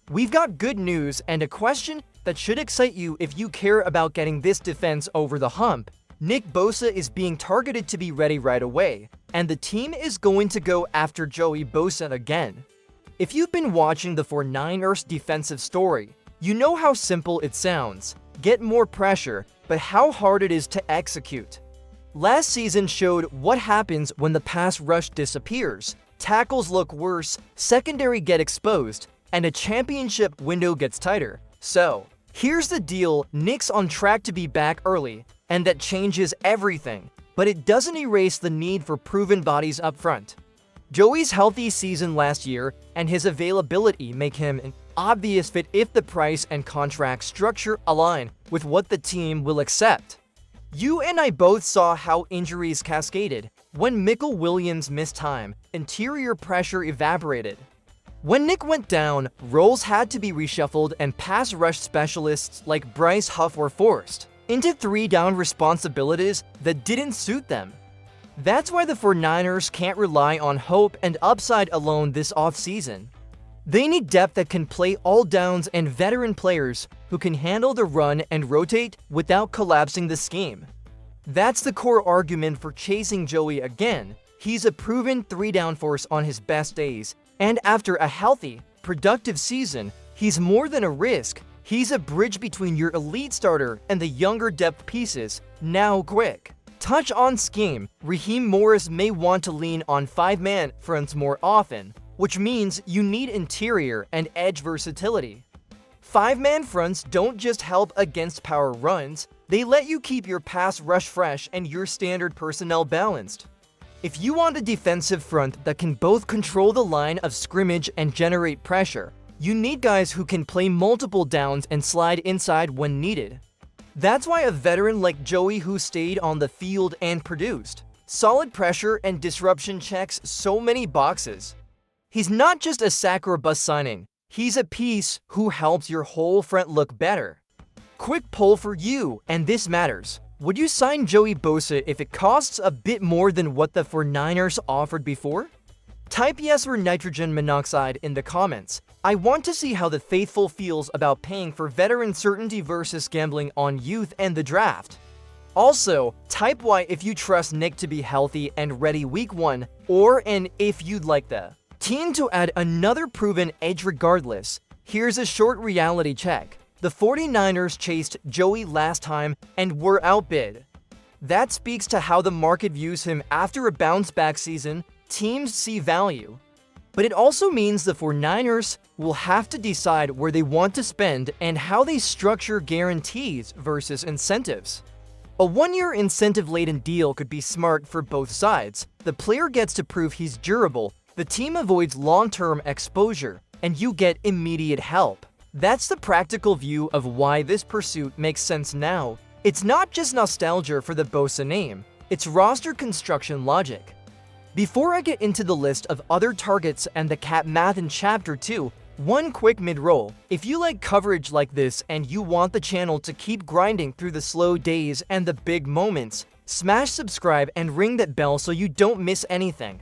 We've got good news and a question that should excite you if you care about getting this defense over the hump. Nick Bosa is being targeted to be ready right away, and the team is going to go after Joey Bosa again. If you've been watching the 49ers defensive story, you know how simple it sounds. Get more pressure, but how hard it is to execute. Last season showed what happens when the pass rush disappears. Tackles look worse, secondary get exposed, and a championship window gets tighter. So, here's the deal, Nick's on track to be back early, and that changes everything, but it doesn't erase the need for proven bodies up front. Joey's healthy season last year and his availability make him an obvious fit if the price and contract structure align with what the team will accept. You and I both saw how injuries cascaded. When Michael Williams missed time, interior pressure evaporated. When Nick went down, roles had to be reshuffled and pass rush specialists like Bryce Huff were forced into three-down responsibilities that didn't suit them. That's why the 49ers can't rely on hope and upside alone this offseason. They need depth that can play all downs and veteran players who can handle the run and rotate without collapsing the scheme. That's the core argument for chasing Joey again. He's a proven three-down force on his best days, and after a healthy, productive season, he's more than a risk. He's a bridge between your elite starter and the younger depth pieces. Now quick. Touch on scheme. Raheem Morris may want to lean on five-man fronts more often, which means you need interior and edge versatility. Five-man fronts don't just help against power runs, they let you keep your pass rush fresh and your standard personnel balanced. If you want a defensive front that can both control the line of scrimmage and generate pressure, you need guys who can play multiple downs and slide inside when needed. That's why a veteran like Joey, who stayed on the field and produced solid pressure and disruption, checks so many boxes. He's not just a sack or bust signing, he's a piece who helps your whole front look better. Quick poll for you, and this matters. Would you sign Joey Bosa if it costs a bit more than what the 49ers offered before? Type yes or nitrogen monoxide in the comments. I want to see how the faithful feels about paying for veteran certainty versus gambling on youth and the draft. Also, type Y if you trust Nick to be healthy and ready week 1, or and if you'd like the team to add another proven edge regardless. Here's a short reality check. The 49ers chased Joey last time and were outbid. That speaks to how the market views him after a bounce-back season. Teams see value. But it also means the 49ers will have to decide where they want to spend and how they structure guarantees versus incentives. A one-year incentive-laden deal could be smart for both sides. The player gets to prove he's durable, the team avoids long-term exposure, and you get immediate help. That's the practical view of why this pursuit makes sense now. It's not just nostalgia for the Bosa name, it's roster construction logic. Before I get into the list of other targets and the cap math in Chapter 2, one quick mid-roll. If you like coverage like this and you want the channel to keep grinding through the slow days and the big moments, smash subscribe and ring that bell so you don't miss anything.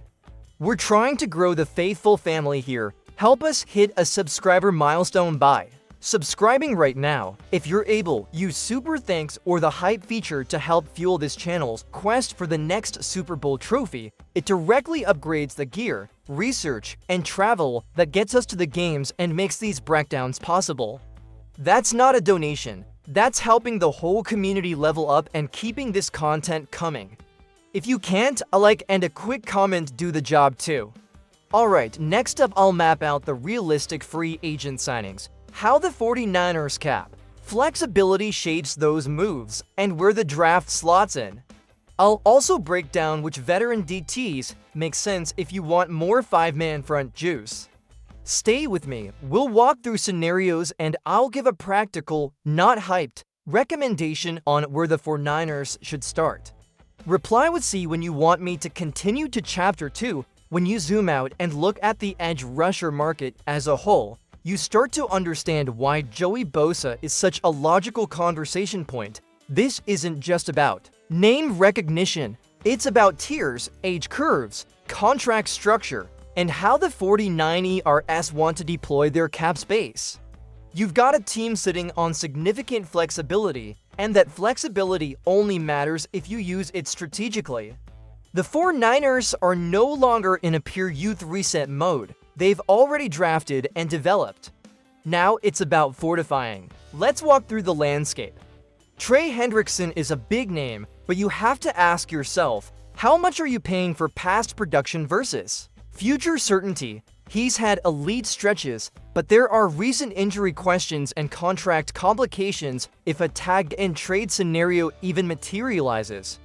We're trying to grow the faithful family here. Help us hit a subscriber milestone by subscribing right now. If you're able, use Super Thanks or the Hype feature to help fuel this channel's quest for the next Super Bowl trophy. It directly upgrades the gear, research, and travel that gets us to the games and makes these breakdowns possible. That's not a donation. That's helping the whole community level up and keeping this content coming. If you can't, a like and a quick comment do the job too. Alright, next up I'll map out the realistic free agent signings, how the 49ers cap flexibility shapes those moves, and where the draft slots in. I'll also break down which veteran DTs make sense if you want more five-man front juice. Stay with me, we'll walk through scenarios and I'll give a practical, not hyped, recommendation on where the 49ers should start. Reply with C when you want me to continue to Chapter 2. When you zoom out and look at the edge rusher market as a whole, you start to understand why Joey Bosa is such a logical conversation point. This isn't just about name recognition, it's about tiers, age curves, contract structure, and how the 49ers want to deploy their cap space. You've got a team sitting on significant flexibility, and that flexibility only matters if you use it strategically. The 49ers are no longer in a pure youth reset mode. They've already drafted and developed. Now it's about fortifying. Let's walk through the landscape. Trey Hendrickson is a big name, but you have to ask yourself, how much are you paying for past production versus future certainty? He's had elite stretches, but there are recent injury questions and contract complications if a tag-and-trade scenario even materializes.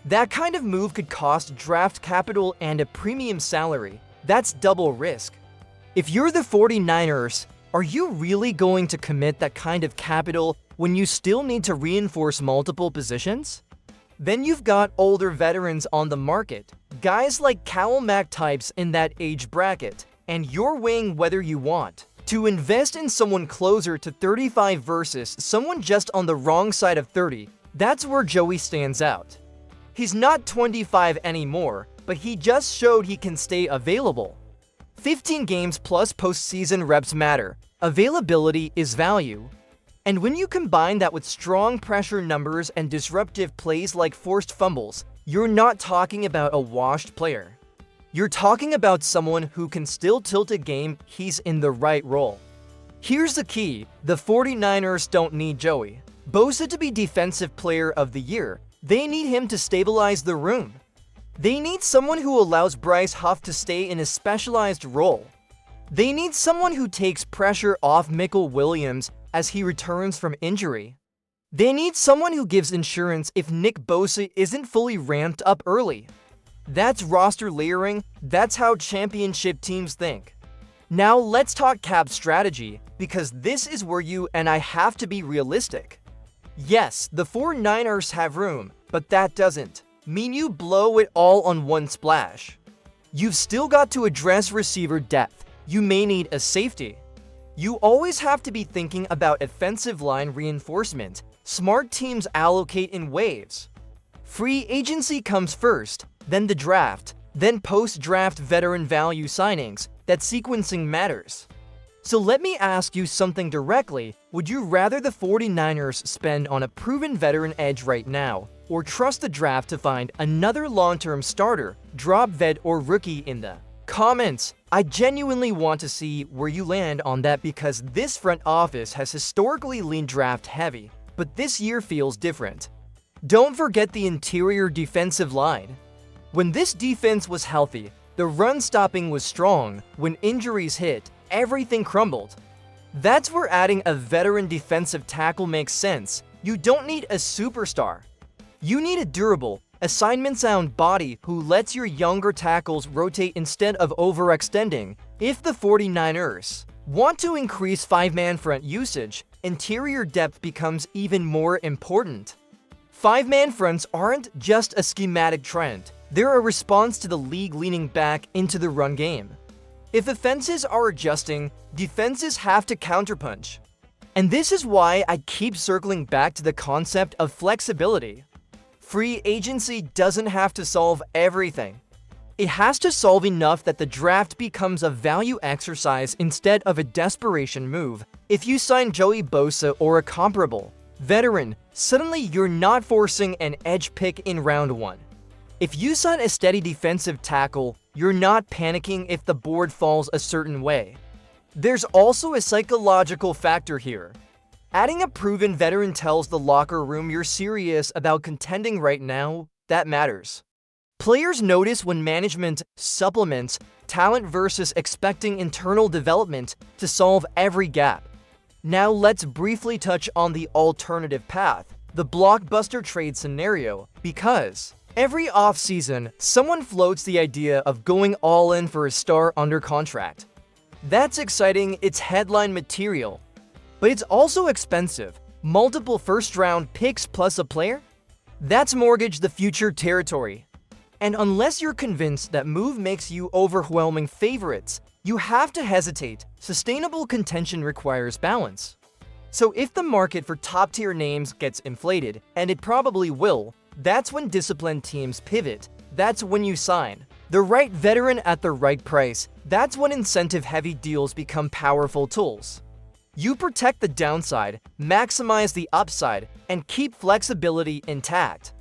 That kind of move could cost draft capital and a premium salary. That's double risk. If you're the 49ers, are you really going to commit that kind of capital when you still need to reinforce multiple positions? Then you've got older veterans on the market, guys like Khalil Mack types in that age bracket, and you're weighing whether you want to invest in someone closer to 35 versus someone just on the wrong side of 30. That's where Joey stands out. He's not 25 anymore, but he just showed he can stay available. 15 games plus postseason reps matter. Availability is value. And when you combine that with strong pressure numbers and disruptive plays like forced fumbles, you're not talking about a washed player. You're talking about someone who can still tilt a game. He's in the right role. Here's the key. The 49ers don't need Joey Bosa to be Defensive Player of the Year. They need him to stabilize the room. They need someone who allows Bryce Huff to stay in a specialized role. They need someone who takes pressure off Michael Williams as he returns from injury. They need someone who gives insurance if Nick Bosa isn't fully ramped up early. That's roster layering. That's how championship teams think. Now let's talk cap strategy, because this is where you and I have to be realistic. Yes, the 49ers have room, but that doesn't mean you blow it all on one splash. You've still got to address receiver depth. You may need a safety. You always have to be thinking about offensive line reinforcement. Smart teams allocate in waves. Free agency comes first, then the draft, then post-draft veteran value signings. That sequencing matters. So let me ask you something directly. Would you rather the 49ers spend on a proven veteran edge right now, or trust the draft to find another long-term starter, drop vet or rookie in the comments? I genuinely want to see where you land on that, because this front office has historically leaned draft heavy, but this year feels different. Don't forget the interior defensive line. When this defense was healthy, the run stopping was strong. When injuries hit, everything crumbled. That's where adding a veteran defensive tackle makes sense. You don't need a superstar. You need a durable, assignment-sound body who lets your younger tackles rotate instead of overextending. If the 49ers want to increase five-man front usage, interior depth becomes even more important. Five-man fronts aren't just a schematic trend. They're a response to the league leaning back into the run game. If offenses are adjusting, defenses have to counterpunch. And this is why I keep circling back to the concept of flexibility. Free agency doesn't have to solve everything. It has to solve enough that the draft becomes a value exercise instead of a desperation move. If you sign Joey Bosa or a comparable veteran, suddenly you're not forcing an edge pick in round one. If you sign a steady defensive tackle, you're not panicking if the board falls a certain way. There's also a psychological factor here. Adding a proven veteran tells the locker room you're serious about contending right now. That matters. Players notice when management supplements talent versus expecting internal development to solve every gap. Now let's briefly touch on the alternative path, the blockbuster trade scenario, because every offseason, someone floats the idea of going all in for a star under contract. That's exciting, it's headline material. But it's also expensive. Multiple first-round picks plus a player? That's mortgage the future territory. And unless you're convinced that move makes you overwhelming favorites, you have to hesitate. Sustainable contention requires balance. So if the market for top-tier names gets inflated, and it probably will, that's when disciplined teams pivot. That's when you sign the right veteran at the right price. That's when incentive-heavy deals become powerful tools. You protect the downside, maximize the upside, and keep flexibility intact.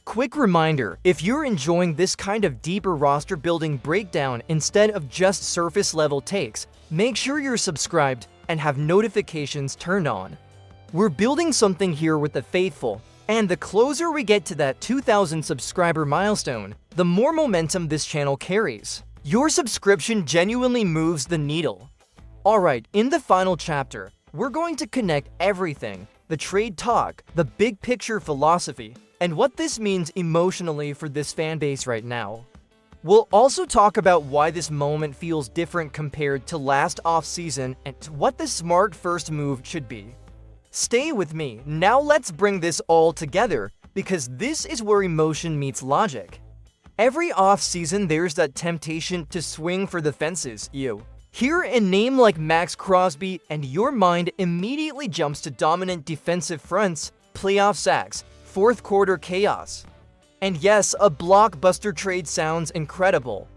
Quick reminder, if you're enjoying this kind of deeper roster building breakdown instead of just surface level takes, make sure you're subscribed and have notifications turned on. We're building something here with the faithful, and the closer we get to that 2,000 subscriber milestone, the more momentum this channel carries. Your subscription genuinely moves the needle. Alright, in the final chapter, we're going to connect everything, the trade talk, the big picture philosophy, and what this means emotionally for this fanbase right now. We'll also talk about why this moment feels different compared to last offseason and what the smart first move should be. Stay with me, now let's bring this all together, because this is where emotion meets logic. Every offseason there's that temptation to swing for the fences, Hear a name like Max Crosby and your mind immediately jumps to dominant defensive fronts, playoff sacks, fourth quarter chaos. And yes, a blockbuster trade sounds incredible.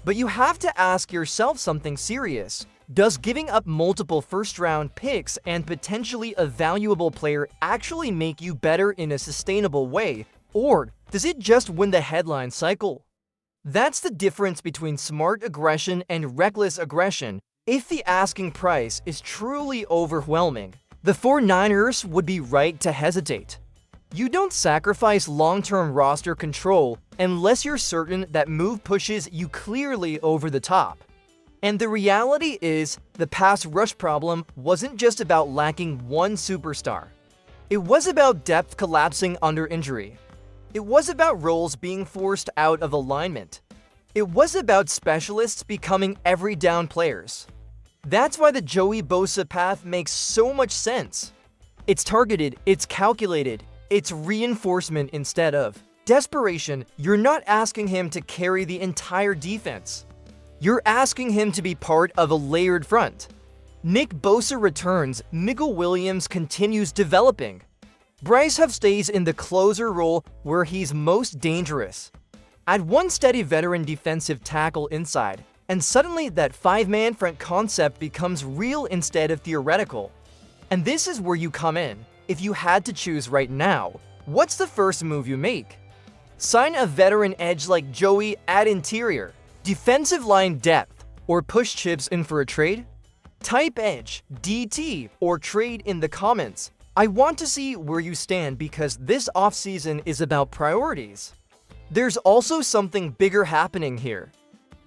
But you have to ask yourself something serious. Does giving up multiple first-round picks and potentially a valuable player actually make you better in a sustainable way, or does it just win the headline cycle? That's the difference between smart aggression and reckless aggression. If the asking price is truly overwhelming, the 49ers would be right to hesitate. You don't sacrifice long-term roster control unless you're certain that move pushes you clearly over the top. And the reality is, the pass rush problem wasn't just about lacking one superstar. It was about depth collapsing under injury. It was about roles being forced out of alignment. It was about specialists becoming every down players. That's why the Joey Bosa path makes so much sense. It's targeted, it's calculated, it's reinforcement instead of desperation. You're not asking him to carry the entire defense. You're asking him to be part of a layered front. Nick Bosa returns, Miguel Williams continues developing. Bryce Huff stays in the closer role where he's most dangerous. Add one steady veteran defensive tackle inside, and suddenly that five-man front concept becomes real instead of theoretical. And this is where you come in. If you had to choose right now, what's the first move you make? Sign a veteran edge like Joey at interior, defensive line depth, or push chips in for a trade? Type edge, DT, or trade in the comments. I want to see where you stand because this offseason is about priorities. There's also something bigger happening here.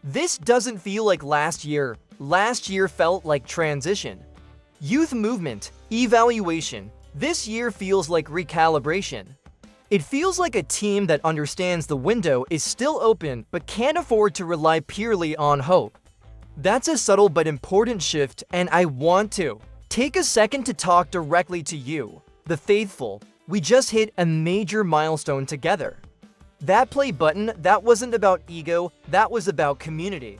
This doesn't feel like last year. Last year felt like transition. Youth movement, evaluation. This year feels like recalibration. It feels like a team that understands the window is still open but can't afford to rely purely on hope. That's a subtle but important shift, and I want to take a second to talk directly to you, the faithful. We just hit a major milestone together. That play button, that wasn't about ego, that was about community.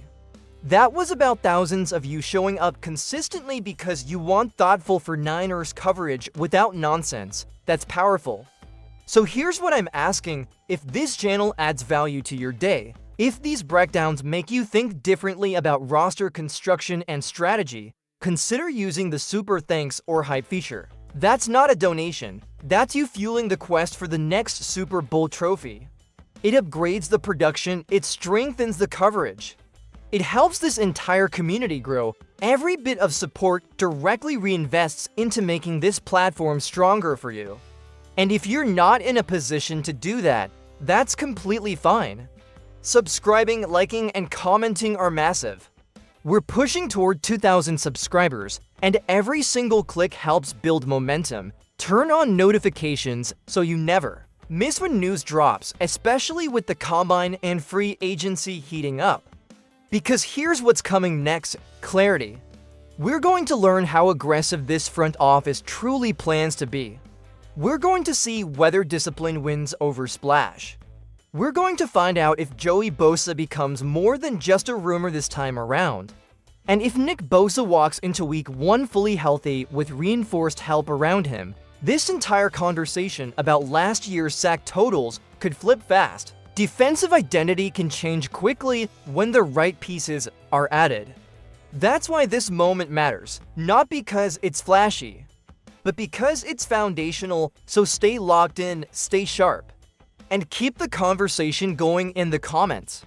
That was about thousands of you showing up consistently because you want thoughtful 49ers coverage without nonsense. That's powerful. So here's what I'm asking: if this channel adds value to your day, if these breakdowns make you think differently about roster construction and strategy, consider using the super thanks or hype feature. That's not a donation, that's you fueling the quest for the next Super Bowl trophy. It upgrades the production, it strengthens the coverage. It helps this entire community grow. Every bit of support directly reinvests into making this platform stronger for you. And if you're not in a position to do that, that's completely fine. Subscribing, liking, and commenting are massive. We're pushing toward 2,000 subscribers, and every single click helps build momentum. Turn on notifications so you never miss when news drops, especially with the combine and free agency heating up. Because here's what's coming next: clarity. We're going to learn how aggressive this front office truly plans to be. We're going to see whether discipline wins over splash. We're going to find out if Joey Bosa becomes more than just a rumor this time around. And if Nick Bosa walks into week 1 fully healthy with reinforced help around him, this entire conversation about last year's sack totals could flip fast. Defensive identity can change quickly when the right pieces are added. That's why this moment matters, not because it's flashy, but because it's foundational, so stay locked in, stay sharp, and keep the conversation going in the comments.